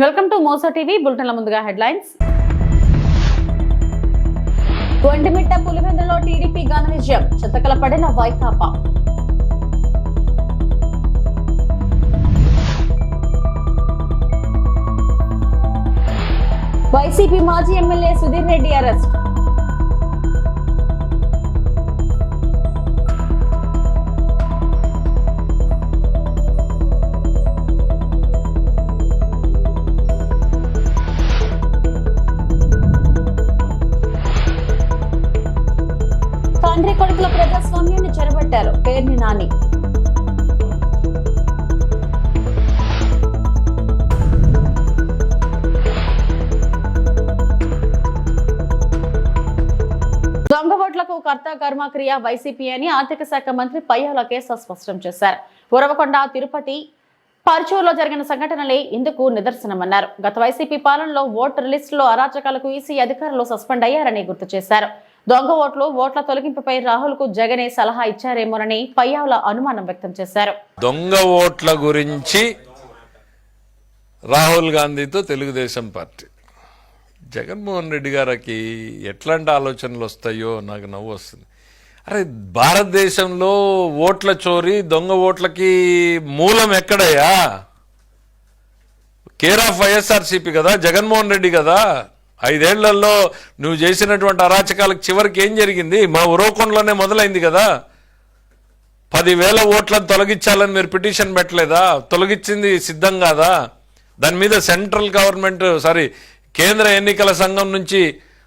Welcome to Moussa TV బులెటిన్ల ముందుగా headlines. Vontimitta పులివెందులలో TDP ఘన విజయం, చితకల పడిన వైకాపా. వైసీపీ మాజీ ఎమ్మెల్యే సుధీర్ రెడ్డి అరెస్ట్. తండ్రి కొడుకుల ప్రజాస్వామ్యాన్ని చెరబట్టారు పేర్ని నాని. దొంగ ఓట్లకు కర్త కర్మ క్రియ వైసీపీ అని ఆర్థిక శాఖ మంత్రి పయ్యావుల కేశవ్ స్పష్టం చేశారు. ఉరవకొండ, తిరుపతి, పర్చూరులో జరిగిన సంఘటనలే ఇందుకు నిదర్శనమన్నారు. గత వైసీపీ పాలనలో ఓటర్ లిస్టులో అరాచకాలకు ఈసీ అధికారులు సస్పెండ్ అయ్యారని గుర్తు చేశారు. దొంగ ఓట్ల తొలగింపుపై రాహుల్ కు జగనే సలహా ఇచ్చారేమోనని పయ్యావుల అనుమానం వ్యక్తం చేశారు. దొంగ ఓట్ల గురించి రాహుల్ గాంధీతో తెలుగుదేశం పార్టీ, జగన్మోహన్ రెడ్డి గారికి ఎట్లాంటి ఆలోచనలు వస్తాయో నాకు నవ్వు వస్తుంది. అరే, భారతదేశంలో ఓట్ల చోరీ, దొంగ ఓట్లకి మూలం ఎక్కడయ్యా? కేర్ ఆఫ్ వైఎస్ఆర్సీపీ కదా, జగన్మోహన్ రెడ్డి కదా. 5 ఏళ్లలో నువ్వు చేసినటువంటి అరాచకాలకు చివరికి ఏం జరిగింది? మా ఉరవకొండలోనే మొదలైంది కదా. 10,000 ఓట్లను తొలగించాలని మీరు పిటిషన్ పెట్టలేదా? తొలగించింది సిద్ధం కాదా? దాని మీద సెంట్రల్ గవర్నమెంట్ కేంద్ర ఎన్నికల సంఘం నుంచి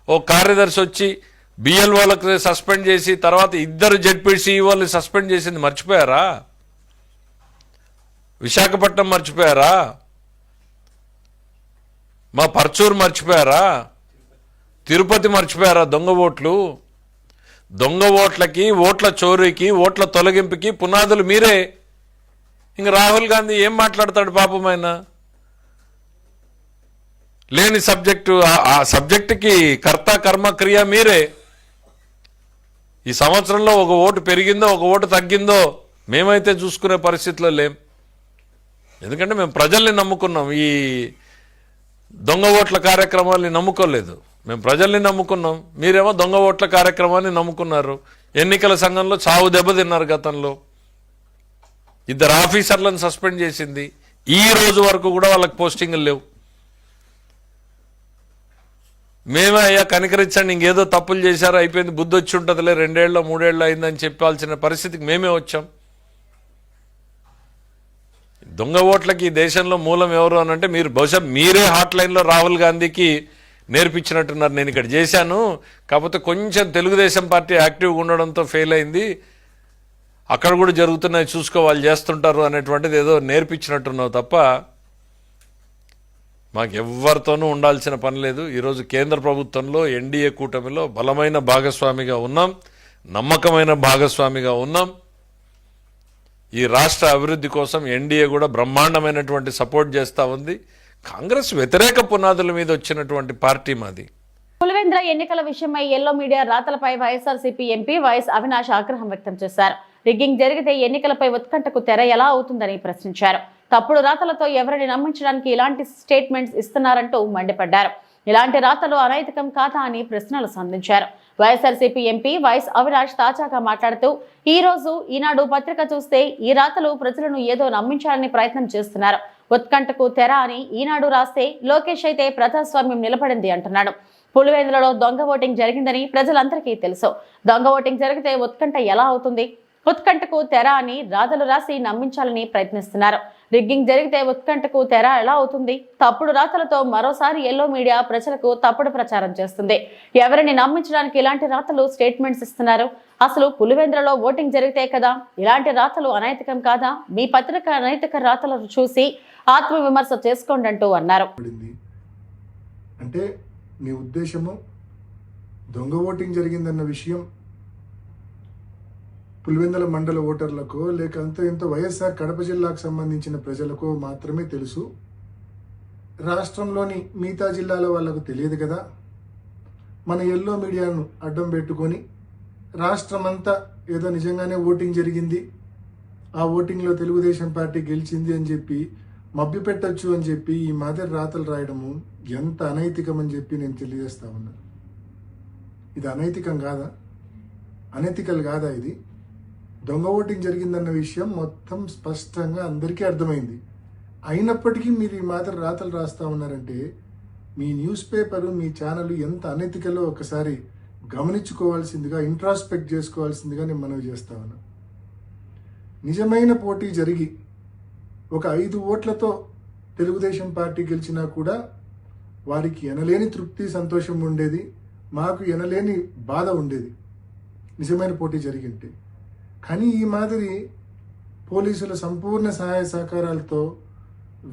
ఓ కార్యదర్శి వచ్చి బిఎల్ఓలకు సస్పెండ్ చేసి తర్వాత 2 జెడ్పీసీఈఓల్ని సస్పెండ్ చేసింది మర్చిపోయారా? విశాఖపట్నం మర్చిపోయారా? మా పర్చూరు మర్చిపోయారా? తిరుపతి మర్చిపోయారా? దొంగ ఓట్లకి, ఓట్ల చోరీకి, ఓట్ల తొలగింపుకి పునాదులు మీరే. ఇంక రాహుల్ గాంధీ ఏం మాట్లాడతాడు పాపం? ఆయన లేని సబ్జెక్టు, ఆ సబ్జెక్టుకి కర్త కర్మ క్రియ మీరే. ఈ సంవత్సరంలో ఒక ఓటు పెరిగిందో ఒక ఓటు తగ్గిందో మేమైతే చూసుకునే పరిస్థితిలో లేం. ఎందుకంటే మేము ప్రజల్ని నమ్ముకున్నాం, ఈ దొంగ ఓట్ల కార్యక్రమాన్ని నమ్ముకోలేదు. మేము ప్రజల్ని నమ్ముకున్నాం, మీరేమో దొంగ ఓట్ల కార్యక్రమాన్ని నమ్ముకున్నారు. ఎన్నికల సంఘంలో చావు దెబ్బతిన్నారు. గతంలో 2 ఆఫీసర్లను సస్పెండ్ చేసింది. ఈ రోజు వరకు కూడా వాళ్ళకి పోస్టింగ్లు లేవు. మేమే అయ్యా కనికరించండి, ఇంకేదో తప్పులు చేశారు, అయిపోయింది, బుద్ధి వచ్చి ఉంటుందిలే, 2 ఏళ్ళు 3 ఏళ్ళు అయిందని చెప్పాల్సిన పరిస్థితికి మేమే వచ్చాం. దొంగ ఓట్లకి ఈ దేశంలో మూలం ఎవరు అని అంటే మీరు బహుశా మీరే హాట్ లైన్లో రాహుల్ గాంధీకి నేర్పించినట్టున్నారు. నేను ఇక్కడ చేశాను, కాకపోతే కొంచెం తెలుగుదేశం పార్టీ యాక్టివ్గా ఉండడంతో ఫెయిల్ అయింది, అక్కడ కూడా జరుగుతున్నాయి చూసుకో, వాళ్ళు చేస్తుంటారు అనేటువంటిది ఏదో నేర్పించినట్టున్నావు తప్ప మాకు ఎవరితోనూ ఉండాల్సిన పని లేదు. ఈరోజు కేంద్ర ప్రభుత్వంలో ఎన్డీఏ కూటమిలో బలమైన భాగస్వామిగా ఉన్నాం, నమ్మకమైన భాగస్వామిగా ఉన్నాం. ఈ రాష్ట్ర అభివృద్ధి కోసం ఎన్డీఏ కూడా బ్రహ్మాండమైనటువంటి సపోర్ట్ చేస్తూ ఉంది. కాంగ్రెస్ వ్యతిరేక పునాదుల మీద వచ్చినటువంటి పార్టీ మాది. పులివెందుల ఎన్నికల విషయమై ఎల్లో మీడియా రాతలపై వైఎస్ఆర్సీపీ ఎంపీ వైఎస్ అవినాష్ ఆగ్రహం వ్యక్తం చేశారు. రిగ్గింగ్ జరిగితే ఎన్నికలపై ఉత్కంఠకు తెర ఎలా అవుతుందని ప్రశ్నించారు. తప్పుడు రాతలతో ఎవరిని నమ్మించడానికి ఇలాంటి స్టేట్మెంట్స్ ఇస్తున్నారంటూ మండిపడ్డారు. ఇలాంటి రాతలు అనైతికం కాదా అని ప్రశ్నలు సంధించారు. వైఎస్ఆర్సీపీ ఎంపీ వైఎస్ అవినాష్ తాజాగా మాట్లాడుతూ, ఈ రోజు ఈనాడు పత్రిక చూస్తే ఈ రాతలు ప్రజలను ఏదో నమ్మించాలని ప్రయత్నం చేస్తున్నారు. ఉత్కంఠకు తెర అని ఈనాడు రాస్తే లోకేష్ అయితే ప్రజాస్వామ్యం నిలబడింది అంటున్నాడు. పులివెందులలో దొంగ ఓటింగ్ జరిగిందని ప్రజలందరికీ తెలుసు. దొంగ ఓటింగ్ జరిగితే ఉత్కంఠ ఎలా అవుతుంది? ఉత్కంఠకు తెర అని రాతలు రాసి నమ్మించాలని ప్రయత్నిస్తున్నారు. రిగ్గింగ్ జరిగితే ఉత్కంఠకు తెర ఎలా అవుతుంది? తప్పుడు రాతలతో మరోసారి ఎల్లో మీడియా ప్రజలకు తప్పుడు ప్రచారం చేస్తుంది. ఎవరిని నమ్మించడానికి ఇలాంటి రాతలు స్టేట్మెంట్స్ ఇస్తున్నారు? అసలు పులివెందులలో ఓటింగ్ జరిగితే కదా ఇలాంటి రాతలు అనైతికం కాదా? మీ పత్రిక అనైతిక రాతలను చూసి ఆత్మవిమర్శ చేసుకోండి అంటూ అన్నారు. అంటే మీ ఉద్దేశము దొంగ ఓటింగ్ జరిగిందన్న విషయం పులివెందుల మండల ఓటర్లకు లేక ఇంత వైఎస్ఆర్ కడప జిల్లాకు సంబంధించిన ప్రజలకు మాత్రమే తెలుసు, రాష్ట్రంలోని మిగతా జిల్లాల వాళ్ళకు తెలియదు కదా. మన ఎల్లో మీడియాను అడ్డం పెట్టుకొని రాష్ట్రమంతా ఏదో నిజంగానే ఓటింగ్ జరిగింది, ఆ ఓటింగ్లో తెలుగుదేశం పార్టీ గెలిచింది అని చెప్పి మభ్య పెట్టచ్చు అని చెప్పి ఈ మాదిరి రాతలు రాయడము ఎంత అనైతికం అని చెప్పి నేను తెలియజేస్తా ఉన్నా. ఇది అనైతికం కాదా? అనైతికల్ కాదా? ఇది దొంగ ఓటింగ్ జరిగిందన్న విషయం మొత్తం స్పష్టంగా అందరికీ అర్థమైంది. అయినప్పటికీ మీరు ఈ మాదిరి రాతలు రాస్తా ఉన్నారంటే మీ న్యూస్ పేపరు, మీ ఛానల్ ఎంత అనైతికలో ఒకసారి గమనించుకోవాల్సిందిగా, ఇంట్రాస్పెక్ట్ చేసుకోవాల్సిందిగా నేను మనవి చేస్తా ఉన్నా. నిజమైన పోటీ జరిగి ఒక 5 ఓట్లతో తెలుగుదేశం పార్టీ గెలిచినా కూడా వారికి ఎనలేని తృప్తి, సంతోషం ఉండేది, మాకు ఎనలేని బాధ ఉండేది నిజమైన పోటీ జరిగింటే. కానీ ఈ మాదిరి పోలీసుల సంపూర్ణ సహాయ సహకారాలతో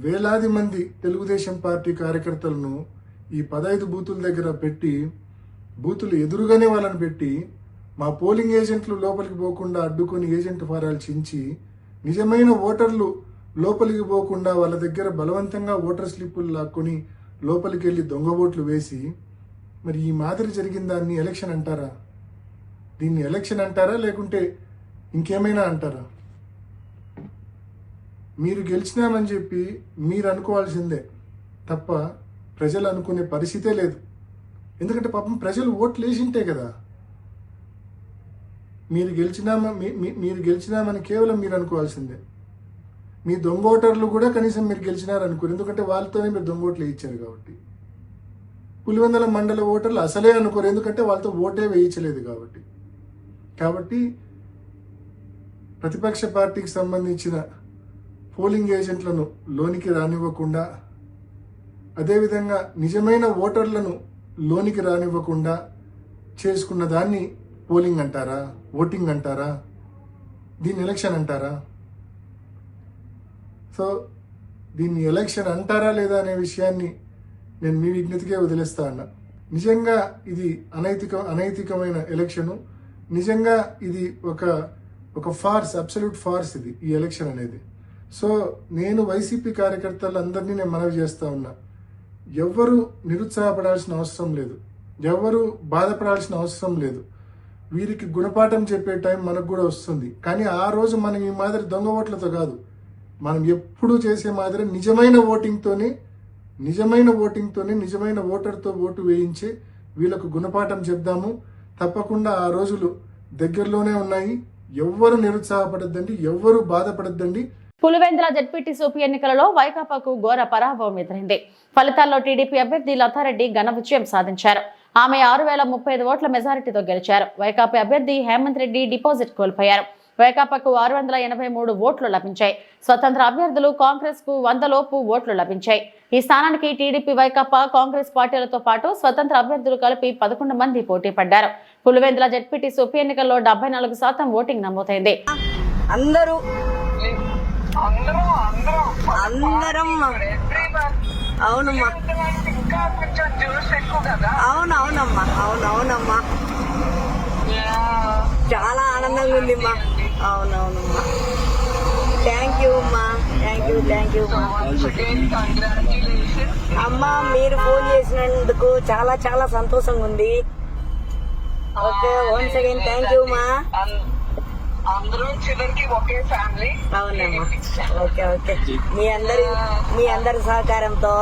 వేలాది మంది తెలుగుదేశం పార్టీ కార్యకర్తలను ఈ 15 బూతుల దగ్గర పెట్టి, బూతులు ఎదురుగానే వాళ్ళని పెట్టి, మా పోలింగ్ ఏజెంట్లు లోపలికి పోకుండా అడ్డుకొని ఏజెంట్ ఫారాలు చించి, నిజమైన ఓటర్లు లోపలికి పోకుండా వాళ్ళ దగ్గర బలవంతంగా ఓటర్ స్లిప్పులు లాక్కొని లోపలికి వెళ్ళి దొంగ ఓట్లు వేసి, మరి ఈ మాదిరి జరిగిన దాన్ని ఎలక్షన్ అంటారా? దీన్ని ఎలక్షన్ అంటారా లేకుంటే ఇంకేమైనా అంటారా? మీరు గెలిచినామని చెప్పి మీరు అనుకోవాల్సిందే తప్ప ప్రజలు అనుకునే పరిస్థితే లేదు. ఎందుకంటే పాపం ప్రజలు ఓట్లు వేసింటే కదా మీరు గెలిచినామని కేవలం మీరు అనుకోవాల్సిందే. మీ దొంగ ఓటర్లు కూడా కనీసం మీరు గెలిచినారనుకోరు, ఎందుకంటే వాళ్ళతోనే మీరు దొంగ ఓట్లు వేయించారు కాబట్టి. పులివెందుల మండల ఓటర్లు అసలే అనుకోరు, ఎందుకంటే వాళ్ళతో ఓటే వేయించలేదు కాబట్టి. కాబట్టి ప్రతిపక్ష పార్టీకి సంబంధించిన పోలింగ్ ఏజెంట్లను లోనికి రానివ్వకుండా, అదేవిధంగా నిజమైన ఓటర్లను లోనికి రానివ్వకుండా చేసుకున్న దాన్ని పోలింగ్ అంటారా? ఓటింగ్ అంటారా? దీన్ని ఎలక్షన్ అంటారా? సో దీన్ని ఎలక్షన్ అంటారా లేదా అనే విషయాన్ని నేను మీ విజ్ఞతకే వదిలేస్తా అన్నా. నిజంగా ఇది అనైతికమైన ఎలక్షను. నిజంగా ఇది ఒక ఫార్స్, అబ్సల్యూట్ ఫార్స్ ఇది, ఈ ఎలక్షన్ అనేది. సో నేను వైసీపీ కార్యకర్తలందరినీ నేను మనవి చేస్తా ఉన్నా, ఎవ్వరూ నిరుత్సాహపడాల్సిన అవసరం లేదు, ఎవ్వరూ బాధపడాల్సిన అవసరం లేదు. వీరికి గుణపాఠం చెప్పే టైం మనకు కూడా వస్తుంది. కానీ ఆ రోజు మనం ఈ మాదిరి దొంగ ఓట్లతో కాదు, మనం ఎప్పుడూ చేసే మాదిరి నిజమైన ఓటింగ్తోనే నిజమైన ఓటర్తో ఓటు వేయించి వీళ్ళకు గుణపాఠం చెప్దాము. తప్పకుండా ఆ రోజులు దగ్గరలోనే ఉన్నాయి. ఎవ్వరు నిరుత్సాహపడద్దండి, ఎవ్వరూ బాధపడద్దండి. పులివెందుల జెడ్పీటీసీ ఉప ఎన్నికలలో వైకాపాకు ఘోర పరాభవం ఎదురైంది. ఫలితాల్లో టీడీపీ అభ్యర్థి లతారెడ్డి ఘన విజయం సాధించారు. ఆమె 6035 ఓట్ల మెజారిటీతో గెలిచారు. వైకాపా అభ్యర్థి హేమంత్ రెడ్డి డిపాజిట్ కోల్పోయారు. వైకాపాకు 683 ఓట్లు లభించాయి. స్వతంత్ర అభ్యర్థులు కాంగ్రెస్ కు 100 లోపు ఓట్లు లభించాయి. ఈ స్థానానికి టీడీపీ, వైకాపా, కాంగ్రెస్ పార్టీలతో పాటు స్వతంత్ర అభ్యర్థులు కలిపి 11 మంది పోటీ పడ్డారు. పులివెందుల జెడ్పీటీసీ ఉప ఎన్నికల్లో 74% ఓటింగ్ నమోదైంది. అవునవునమ్మా, చాలా ఆనందంగా ఉందిమ్మా. అవునవునమ్మా, థ్యాంక్ యూ అమ్మా, థ్యాంక్ యూ అమ్మా. మీరు ఫోన్ చేసినందుకు చాలా చాలా సంతోషంగా ఉంది. Okay, once again thank you అమ్మా. అందరూ చివరికి ఒకే ఫ్యామిలీ. అవునమ్మా, ఓకే. మీ అందరి సహకారంతో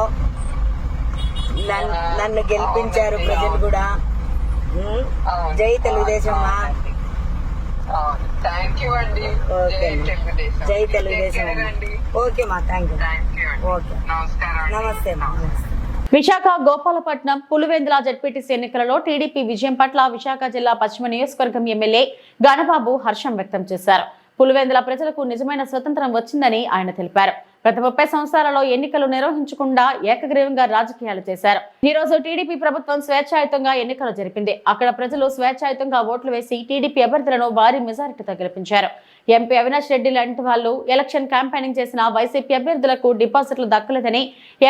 నన్ను గెలిపించారు ప్రజలు కూడా. జై తెలుగుదేశం. థ్యాంక్ యూ అండి. ఓకే, జై తెలుగుదేశం. ఓకే మా, థ్యాంక్ యూ. ఓకే, నమస్తే అమ్మా. విశాఖ గోపాలపట్నం పులివెందుల జెడ్పీటీసీ ఎన్నికలలో టీడీపీ విజయం పట్ల విశాఖ జిల్లా పశ్చిమ నియోజకవర్గం ఎమ్మెల్యే గణబాబు హర్షం వ్యక్తం చేశారు. పులివెందుల ప్రజలకు నిజమైన స్వతంత్రం వచ్చిందని ఆయన తెలిపారు. గత 30 సంవత్సరాలలో ఎన్నికలు నిర్వహించకుండా ఏకగ్రీవంగా రాజకీయాలు చేశారు. ఈ రోజు టీడీపీ ప్రభుత్వం స్వేచ్ఛాయుతంగా ఎన్నికలు జరిపింది. అక్కడ ప్రజలు స్వేచ్ఛాయుతంగా ఓట్లు వేసి టీడీపీ అభ్యర్థులను భారీ మెజారిటీతో గెలిపించారు. ఎంపీ అవినాష్ రెడ్డి లాంటి వాళ్ళు ఎలక్షన్ క్యాంపెయినింగ్ చేసిన వైసీపీ అభ్యర్థులకు డిపాజిట్లు దక్కలేదని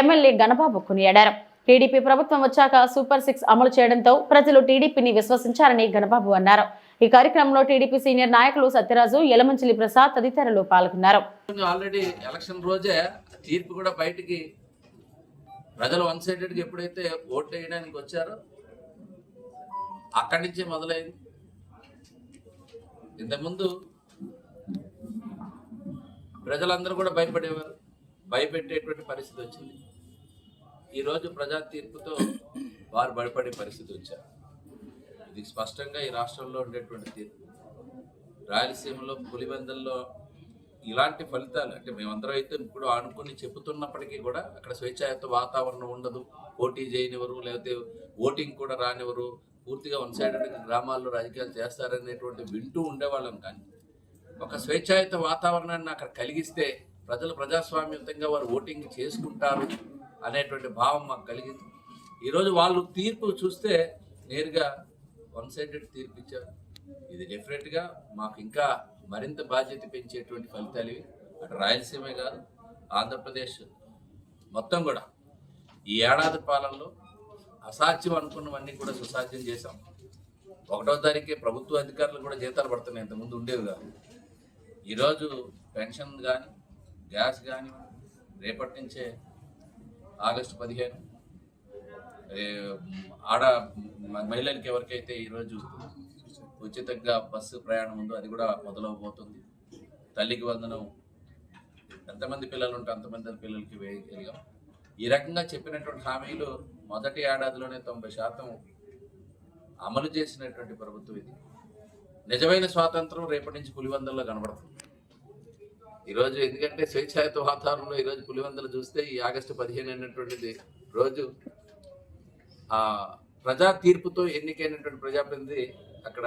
ఎమ్మెల్యే గణబాబు కొనియాడారు. టీడీపీ ప్రభుత్వం వచ్చాక సూపర్ 6 అమలు చేయడంతో ప్రజలు టీడీపీని విశ్వసించారని గణబాబు అన్నారు. ఈ కార్యక్రమంలో టీడీపీ సీనియర్ నాయకులు సత్యరాజు, యలమంచిలి ప్రసాద్ తదితరులు పాల్గొన్నారు. ఆల్రెడీ ఎలక్షన్ రోజే తీర్పు కూడా బయటికి ప్రజలు 1 సైడెడ్గా ఎప్పుడైతే ఓట్లు వేయడానికి వచ్చారో అక్కడి నుంచే మొదలైంది. ఇంతకుముందు ప్రజలందరూ కూడా భయపడేవారు. భయపెట్టేటువంటి పరిస్థితి వచ్చింది. ఈరోజు ప్రజా తీర్పుతో వారు భయపడే పరిస్థితి వచ్చారు. ఇది స్పష్టంగా ఈ రాష్ట్రంలో ఉండేటువంటి తీర్పు. రాయలసీమలో పులివెందుల్లో ఇలాంటి ఫలితాలు అంటే మేమందరం అయితే ఇప్పుడు అనుకుని చెబుతున్నప్పటికీ కూడా అక్కడ స్వేచ్ఛాయుత వాతావరణం ఉండదు, పోటీ చేయనివ్వరు, లేకపోతే ఓటింగ్ కూడా రానివ్వరు, పూర్తిగా వన్ సైడెడ్ గ్రామాల్లో రాజకీయాలు చేస్తారనేటువంటి వింటూ ఉండేవాళ్ళం. కానీ ఒక స్వేచ్ఛాయుత వాతావరణాన్ని అక్కడ కలిగిస్తే ప్రజలు ప్రజాస్వామ్యతంగా వారు ఓటింగ్ చేసుకుంటారు అనేటువంటి భావం మాకు కలిగింది. ఈరోజు వాళ్ళు తీర్పు చూస్తే నేరుగా వన్ సైడెడ్ తీర్పు ఇచ్చారు. ఇది డెఫినెట్గా మాకు ఇంకా మరింత బాధ్యత పెంచేటువంటి ఫలితాలు ఇవి. అటు రాయలసీమే కాదు, ఆంధ్రప్రదేశ్ మొత్తం కూడా ఈ ఏడాది పాలనలో అసాధ్యం అనుకున్నవన్నీ కూడా సుసాధ్యం చేశాం. 1వ తారీఖే ప్రభుత్వ అధికారులు కూడా జీతాలు పడుతున్నాయి, ఇంతకుముందు ఉండేవి కాదు. ఈరోజు పెన్షన్ కానీ గ్యాస్ కానీ రేపటి నుంచే ఆగస్టు 15 మహిళలకి ఎవరికైతే ఈరోజు ఉచితంగా బస్సు ప్రయాణం ఉందో అది కూడా మొదలవబోతుంది. తల్లికి వందనం ఎంతమంది పిల్లలు ఉంటే అంతమంది పిల్లలకి వేయగలిగాం. ఈ రకంగా చెప్పినటువంటి హామీలు మొదటి ఏడాదిలోనే 90% అమలు చేసినటువంటి ప్రభుత్వం ఇది. నిజమైన స్వాతంత్రం రేపటి నుంచి పులివెందుల్లో కనబడుతుంది ఈరోజు. ఎందుకంటే స్వేచ్ఛాయుత వాతావరణంలో ఈరోజు పులివెందులు చూస్తే ఈ ఆగస్టు 15 అనేటువంటిది రోజు ప్రజా తీర్పుతో ఎన్నికైనటువంటి ప్రజాప్రతినిధి అక్కడ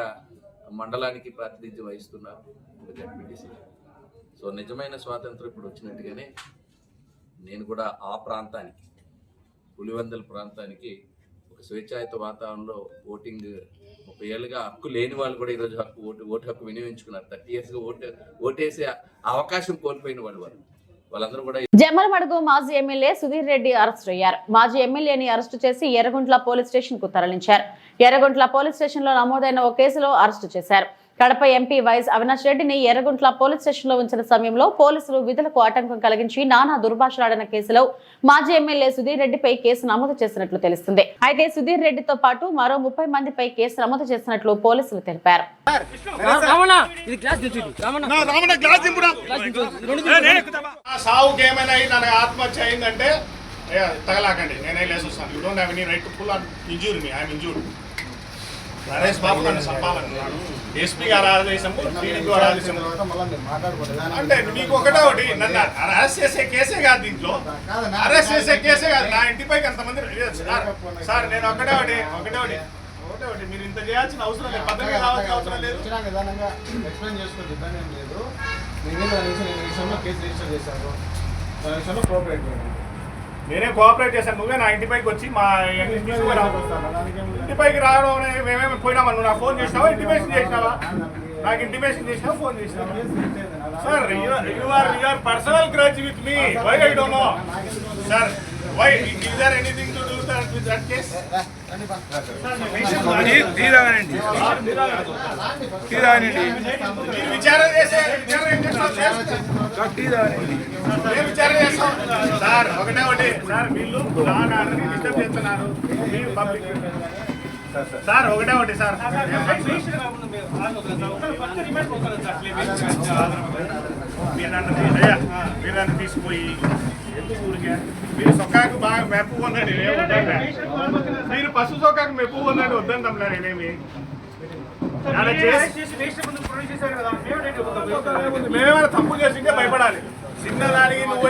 మండలానికి ప్రాతినిధ్యం వహిస్తున్నారు జడ్పీటీసీ. సో నిజమైన స్వాతంత్రం ఇప్పుడు వచ్చినట్టుగానే నేను కూడా ఆ ప్రాంతానికి, పులివెందుల ప్రాంతానికి ఒక స్వేచ్ఛాయుత వాతావరణంలో ఓటింగ్ 30 ఏళ్ళుగా హక్కు లేని వాళ్ళు కూడా ఈరోజు ఓటు హక్కు వినియోగించుకున్నారు. 30 yearsగా ఓటేసే అవకాశం కోల్పోయిన వాళ్ళందరూ కూడా. జమ్మలమడుగు మాజీ ఎమ్మెల్యే సుధీర్ రెడ్డి అరెస్ట్ అయ్యారు. మాజీ ఎమ్మెల్యేని అరెస్టు చేసి ఎర్రగుంట్ల పోలీస్ స్టేషన్ కు తరలించారు. ఎర్రగుంట్ల పోలీస్ స్టేషన్ లో నమోదైన ఓ కేసులో అరెస్టు చేశారు. కడప ఎంపీ వైఎస్ అవినాష్ రెడ్డిని ఎర్రగుంట్ల పోలీస్ స్టేషన్ లో ఉంచిన సమయంలో పోలీసులు విధులకు ఆటంకం కలిగించి నానా దుర్భాషలాడిన కేసులో మాజీ ఎమ్మెల్యే సుధీర్ రెడ్డిపై కేసు నమోదు చేసినట్లు తెలుస్తుంది. అయితే సుధీర్ రెడ్డితో పాటు మరో 30 మందిపై కేసు నమోదు చేసినట్లు పోలీసులు తెలిపారు. ఆత్మహత్య అయిందంటే తగలాకండి, నేనే లేసొస్తాను. You don't have any right to pull on injure me. I'm injured. Naresh Babu నన్ను చంపాలనుకున్నాను. ఎస్పీ గారు ఆదేశము, టీడీపీ గారు ఆదేశము. అంటే మీకు ఒకటే ఒకటి, నన్ను అరెస్ట్ చేసే కేసే కాదు, దీంట్లో అరెస్ట్ చేసే కేసే కాదు. నా ఇంటిపైకి అంతమంది సార్, నేను ఒకటే ఒకటి మీరు ఇంత చేయాల్సిన అవసరం లేదు, పద్ధతి రావాల్సిన అవసరం లేదు. విధానంగా ఎక్స్ప్లెయిన్ చేసుకోవచ్చు, ఇబ్బంది ఏం లేదు. నేను కేసు రిజిస్టర్ చేశాను, విషయంలో కోఆపరేట్ చేయండి. నేనే కోఆపరేట్ చేశాను. నువ్వే నా ఇంటిపైకి వచ్చి మా ఇంటిపైకి రావడం మేమేమి పోయినామా? నువ్వు నాకు ఫోన్ చేసినావా, ఇంటిమేషన్ చేసినావా? నాకు ఇంటిమేషన్ చేసినావా, ఫోన్ చేసినావా? Sir, you are personal grudge with me. Why I don't know sir. Why is there anything to do with that case? విచారణ చేసే సార్, ఒకటే సార్, వీళ్ళు డిస్టర్బ్ చేస్తున్నారు పబ్లిక్. సార్ ఒకటే సార్, మీరు నన్ను తీసిపోయి ఎందుకు ఊరికే మీరు సొక్కాకు బాగా మెప్పు ఉందండి. మీరు పశు సొక్కాకు మెప్పు ఉందండి, వద్దంటాం నేనేమి. మేమేమైనా తప్పు చేసింటే భయపడాలి. సిగ్నల్ అడిగి నువ్వు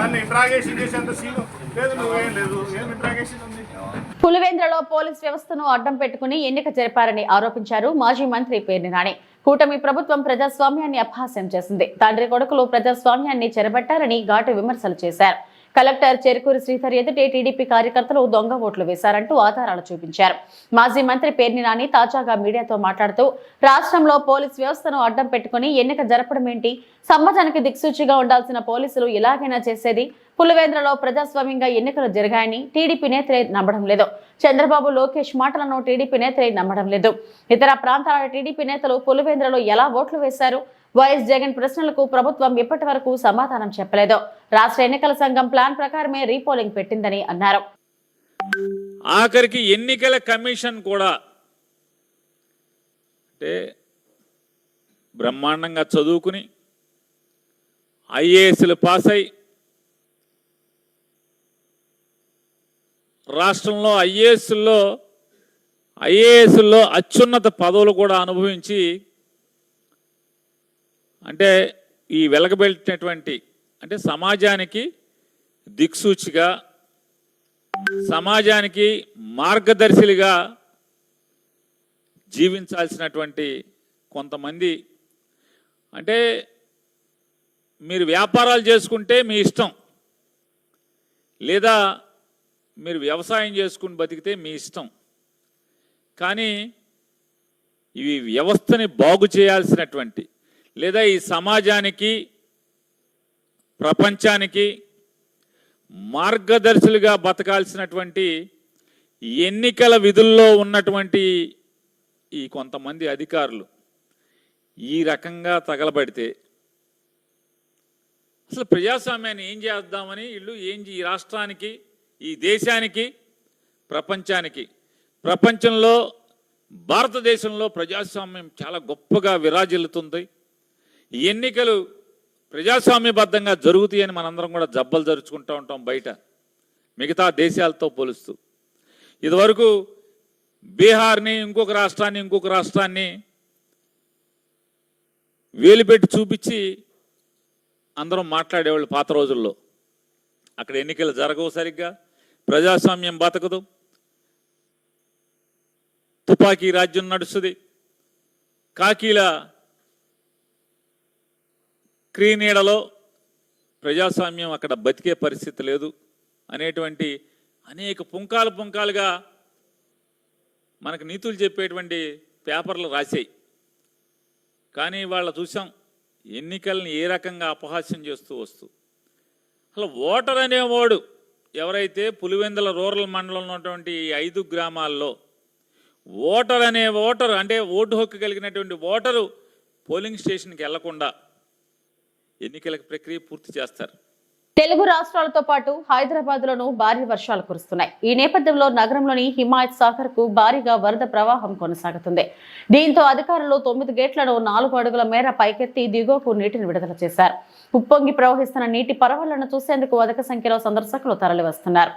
నన్ను ఇంట్రాగేషన్ చేసేంత సీను లేదు, నువ్వేం లేదు. ఏం ఇంట్రాగేషన్ ఉంది? పులివెందులలో పోలీస్ వ్యవస్థను అడ్డం పెట్టుకుని ఎన్నిక జరిపారని ఆరోపించారు మాజీ మంత్రి పేర్ని నాని. కూటమి ప్రభుత్వం ప్రజాస్వామ్యాన్ని అపహాస్యం చేసింది. తండ్రి కొడుకులు ప్రజాస్వామ్యాన్ని చెరబట్టారని ఘాటు విమర్శలు చేశారు. కలెక్టర్ చెరుకూరి శ్రీధర్ ఎదుటే టీడీపీ కార్యకర్తలు దొంగ ఓట్లు వేశారంటూ ఆధారాలు చూపించారు. మాజీ మంత్రి పేర్ని నాని తాజాగా మీడియాతో మాట్లాడుతూ రాష్ట్రంలో పోలీస్ వ్యవస్థను అడ్డం పెట్టుకుని ఎన్నిక జరపడం ఏంటి? సమాజానికి దిక్సూచిగా ఉండాల్సిన పోలీసులు ఇలాగైనా చేసేది? పులివెందులలో ప్రజాస్వామ్యంగా ఎన్నికలు జరిగాయని టీడీపీ నేతలే నమ్మడం లేదు. చంద్రబాబు లోకేష్ మాటలను టీడీపీ నేతలే నమ్మడం లేదు. ఇతర ప్రాంతాల టీడీపీ నేతలు పులివెందులలో ఎలా ఓట్లు వేశారు? వైఎస్ జగన్ ప్రశ్నలకు ప్రభుత్వం ఇప్పటి వరకు సమాధానం చెప్పలేదు. రాష్ట్ర ఎన్నికల సంఘం ప్లాన్ ప్రకారమే రీపోలింగ్ పెట్టిందని అన్నారు. ఆఖరికి ఎన్నికల కమిషన్ కూడా అంటే బ్రహ్మాండంగా చదువుకుని ఐఏఎస్లు పాస్ అయి రాష్ట్రంలో ఐఏఎస్లో అత్యున్నత పదవులు కూడా అనుభవించి అంటే ఈ వెలగబెట్టినటువంటి అంటే సమాజానికి దిక్సూచిగా సమాజానికి మార్గదర్శిలుగా జీవించాల్సినటువంటి కొంతమంది అంటే మీరు వ్యాపారాలు చేసుకుంటే మీ ఇష్టం, లేదా మీరు వ్యవసాయం చేసుకుని బతికితే మీ ఇష్టం, కానీ ఇవి వ్యవస్థని బాగు చేయాల్సినటువంటి లేదా ఈ సమాజానికి ప్రపంచానికి మార్గదర్శులుగా బతకాల్సినటువంటి ఎన్నికల విధుల్లో ఉన్నటువంటి ఈ కొంతమంది అధికారులు ఈ రకంగా తగలబడితే అసలు ప్రజాస్వామ్యాన్ని ఏం చేద్దామని వీళ్ళు ఈ రాష్ట్రానికి ఈ దేశానికి ప్రపంచంలో భారతదేశంలో ప్రజాస్వామ్యం చాలా గొప్పగా విరాజిల్లుతుంది. ఎన్నికలు ప్రజాస్వామ్యబద్ధంగా జరుగుతాయని మనందరం కూడా జబ్బలు జరుచుకుంటూ ఉంటాం బయట మిగతా దేశాలతో పోలుస్తూ. ఇదివరకు బీహార్ని ఇంకొక రాష్ట్రాన్ని వేలుపెట్టి చూపించి అందరం మాట్లాడేవాళ్ళు పాత రోజుల్లో. అక్కడ ఎన్నికలు జరగవు సరిగ్గా, ప్రజాస్వామ్యం బతకదు, తుపాకీ రాజ్యం నడుస్తుంది, కాకీల క్రీనీడలో ప్రజాస్వామ్యం అక్కడ బతికే పరిస్థితి లేదు అనేటువంటి అనేక పుంకాలుగా మనకు నీతులు చెప్పేటువంటి పేపర్లు రాశాయి. కానీ వాళ్ళ చూసాం ఎన్నికల్ని ఏ రకంగా అపహాస్యం చేస్తూ వస్తూ. అసలు ఓటర్ అనేవాడు ఎవరైతే పులివెందుల రూరల్ మండలంలో ఉన్నటువంటి 5 గ్రామాల్లో ఓటర్ అంటే ఓటు హక్కు కలిగినటువంటి ఓటరు పోలింగ్ స్టేషన్కి వెళ్లకుండా ఎన్నికల ప్రక్రియ పూర్తి చేస్తారు. తెలుగు రాష్ట్రాలతో పాటు హైదరాబాద్ లోనూ భారీ వర్షాలు కురుస్తున్నాయి. ఈ నేపథ్యంలో నగరంలోని హిమాయత్ సాగర్ కు భారీగా వరద ప్రవాహం కొనసాగుతుంది. దీంతో అధికారులు 9 గేట్లను 4 అడుగుల మేర పైకెత్తి దిగువకు నీటిని విడుదల చేశారు. ఉప్పొంగి ప్రవహిస్తున్న నీటి పరవళ్లను చూసేందుకు అధిక సంఖ్యలో సందర్శకులు తరలివస్తున్నారు.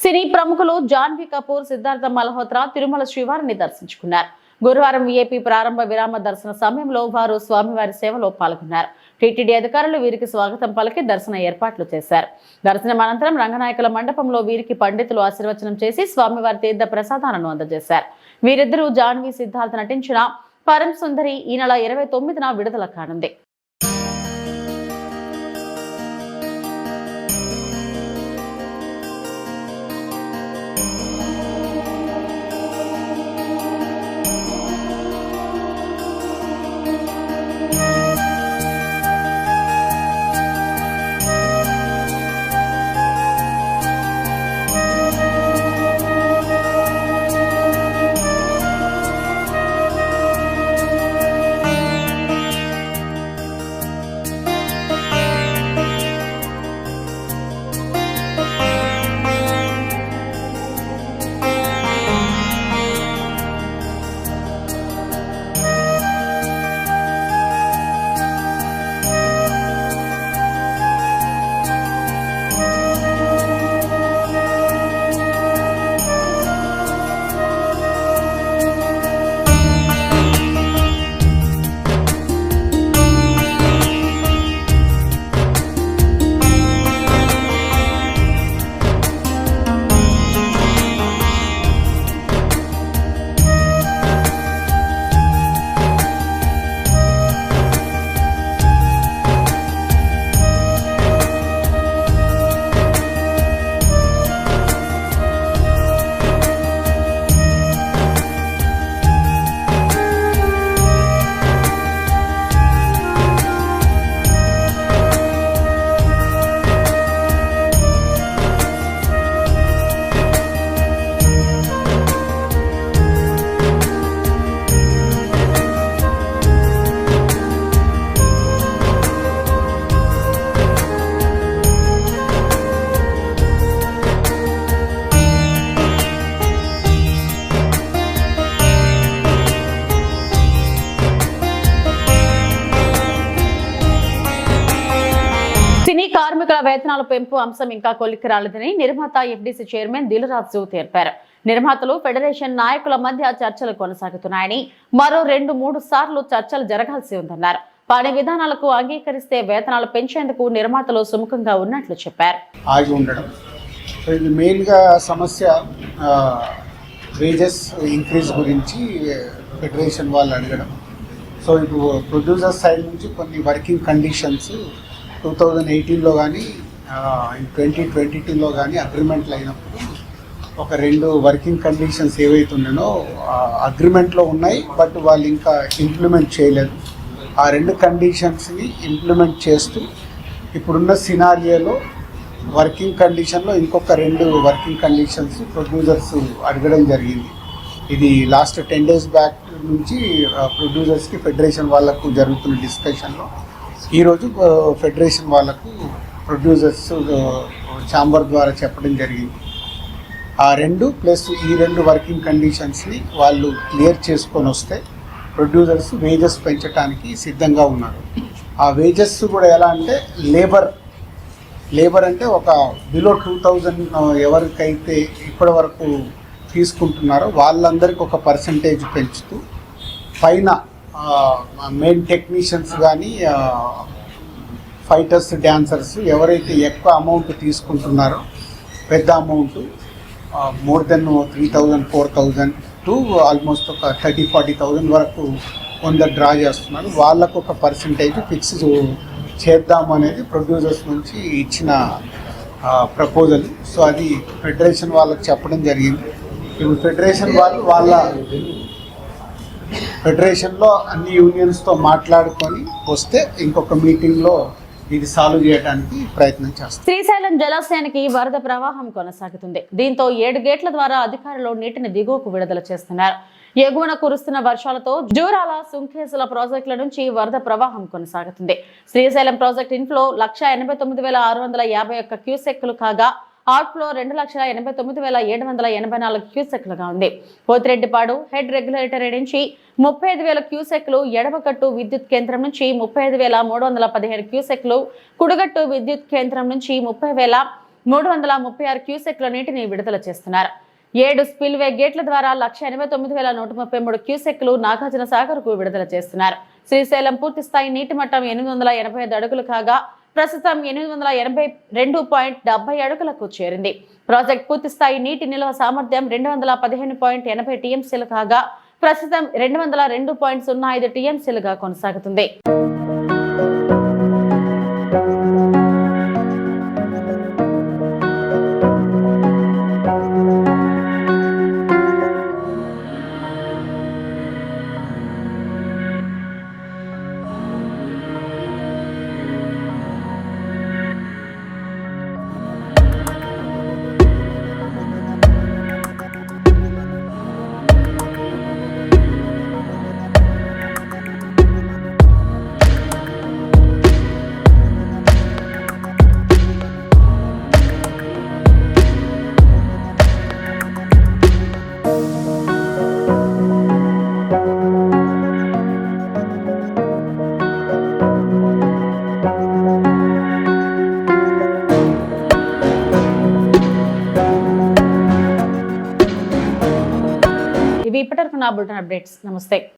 సినీ ప్రముఖులు జాన్వీ కపూర్, సిద్ధార్థ మల్హోత్రా తిరుమల శ్రీవారిని దర్శించుకున్నారు. గురువారం వీఐపీ ప్రారంభ విరామ దర్శన సమయంలో వారు స్వామివారి సేవలో పాల్గొన్నారు. టీటీడీ అధికారులు వీరికి స్వాగతం పలికి దర్శన ఏర్పాట్లు చేశారు. దర్శనం అనంతరం రంగనాయకుల మండపంలో వీరికి పండితులు ఆశీర్వచనం చేసి స్వామివారి తీర్థ ప్రసాదాలను అందజేశారు. వీరిద్దరూ జాన్వీ, సిద్ధార్థ నటించిన పరం సుందరి ఈ నెల 29న విడుదల కానుంది. వేతనాల పెంపు అంశం ఇంకా కొలిక్కి రాలేదని నిర్మాత ఎఫ్డీసీ చైర్మన్ దిల్రాజు తెలిపారు. నిర్మాతలు ఫెడరేషన్ నాయకుల మధ్య చర్చలు కొనసాగుతున్నాయని, మరో 2-3 సార్లు చర్చలు జరగాల్సి ఉందన్నారు. పని విధానాలకు అంగీకరిస్తే వేతనాలు పెంచేందుకు నిర్మాతలు సుముఖంగా ఉన్నట్లు చెప్పారు. ఆగి ఉండడం, సో ఇది మెయిన్గా సమస్య. వేజెస్ ఇంక్రీజ్ గురించి ఫెడరేషన్ వాళ్ళు అడగడం. సో ఇప్పుడు ప్రొడ్యూసర్ సైడ్ నుంచి కొన్ని వర్కింగ్ కండిషన్స్ 2018లో కానీ 2022లో కానీ అగ్రిమెంట్లు అయినప్పుడు ఒక 2 వర్కింగ్ కండిషన్స్ ఏవైతే ఉన్నాయో అగ్రిమెంట్లో ఉన్నాయి, బట్ వాళ్ళు ఇంకా ఇంప్లిమెంట్ చేయలేదు. ఆ 2 కండిషన్స్ని ఇంప్లిమెంట్ చేస్తూ ఇప్పుడున్న సినారియోలో వర్కింగ్ కండిషన్లో ఇంకొక 2 వర్కింగ్ కండిషన్స్ ప్రొడ్యూసర్స్ అడగడం జరిగింది. ఇది లాస్ట్ 10 days బ్యాక్ నుంచి ప్రొడ్యూసర్స్కి ఫెడరేషన్ వాళ్ళకు జరుగుతున్న డిస్కషన్లో ఈరోజు ఫెడరేషన్ వాళ్ళకు ప్రొడ్యూసర్స్ ఛాంబర్ ద్వారా చెప్పడం జరిగింది. ఆ 2 ప్లస్ ఈ 2 వర్కింగ్ కండిషన్స్ని వాళ్ళు క్లియర్ చేసుకొని వస్తే ప్రొడ్యూసర్స్ వేజెస్ పెంచడానికి సిద్ధంగా ఉన్నారు. ఆ వేజెస్ కూడా ఎలా అంటే లేబర్ అంటే ఒక బిలో 2000 ఎవరికైతే ఇప్పటి వరకు తీసుకుంటున్నారో వాళ్ళందరికీ ఒక పర్సంటేజ్ పెంచుతూ పైన మెయిన్ టెక్నీషియన్స్ కానీ ఫైటర్స్, డాన్సర్స్ ఎవరైతే ఎక్కువ అమౌంట్ తీసుకుంటున్నారో, పెద్ద amount more than 3000, 4000 to almost ఒక 30,000-40,000 వరకు డ్రా చేస్తున్నారు. వాళ్ళకు ఒక పర్సంటేజ్ ఫిక్స్ చేద్దాం అనేది ప్రొడ్యూసర్స్ నుంచి ఇచ్చిన ప్రపోజల్. సో అది ఫెడరేషన్ వాళ్ళకి చెప్పడం జరిగింది. ఇప్పుడు ఫెడరేషన్ వాళ్ళు ఫెడరేషన్లో అన్ని యూనియన్స్తో మాట్లాడుకొని వస్తే ఇంకొక మీటింగ్లో ఇది సాల్వ్ చేయడానికి ప్రయత్నం చేస్తారు. శ్రీశైలం జలాశయానికి వరద ప్రవాహం కొనసాగుతుంది. దీంతో 7 గేట్ల ద్వారా అధికారులు నీటిని దిగువకు విడుదల చేస్తున్నారు. ఎగువన కురుస్తున్న వర్షాలతో జూరాల, సుంకేసుల ప్రాజెక్టుల నుంచి వరద ప్రవాహం కొనసాగుతుంది. శ్రీశైలం ప్రాజెక్టు ఇన్ఫ్లో 189,651 క్యూసెక్లు కాగా అవుట్ఫ్లో 2,89,784 క్యూసెక్లుగా ఉంది. పోతిరెడ్డిపాడు హెడ్ రెగ్యులేటరీ నుంచి 35,000 క్యూసెక్లు, ఎడమగట్టు విద్యుత్ కేంద్రం నుంచి 35,315 క్యూసెక్లు, కుడిగట్టు విద్యుత్ కేంద్రం నుంచి 30,336 క్యూసెక్ల నీటిని విడుదల చేస్తున్నారు. 7 స్పిల్వే గేట్ల ద్వారా 189,133 క్యూసెక్లు నాగార్జున సాగర్ కు విడుదల చేస్తున్నారు. శ్రీశైలం పూర్తి స్థాయి నీటి మట్టం 885 అడుగులు కాగా ప్రస్తుతం 882.70 అడుగులకు చేరింది. ప్రాజెక్ట్ పూర్తి స్థాయి నీటి నిల్వ సామర్థ్యం 215.80 టీఎంసీలు కాగా ప్రస్తుతం 202.05 టీఎంసీలుగా కొనసాగుతుంది. ఇవి ఇప్పటివరకు నా బులెటిన్ అప్డేట్స్. నమస్తే.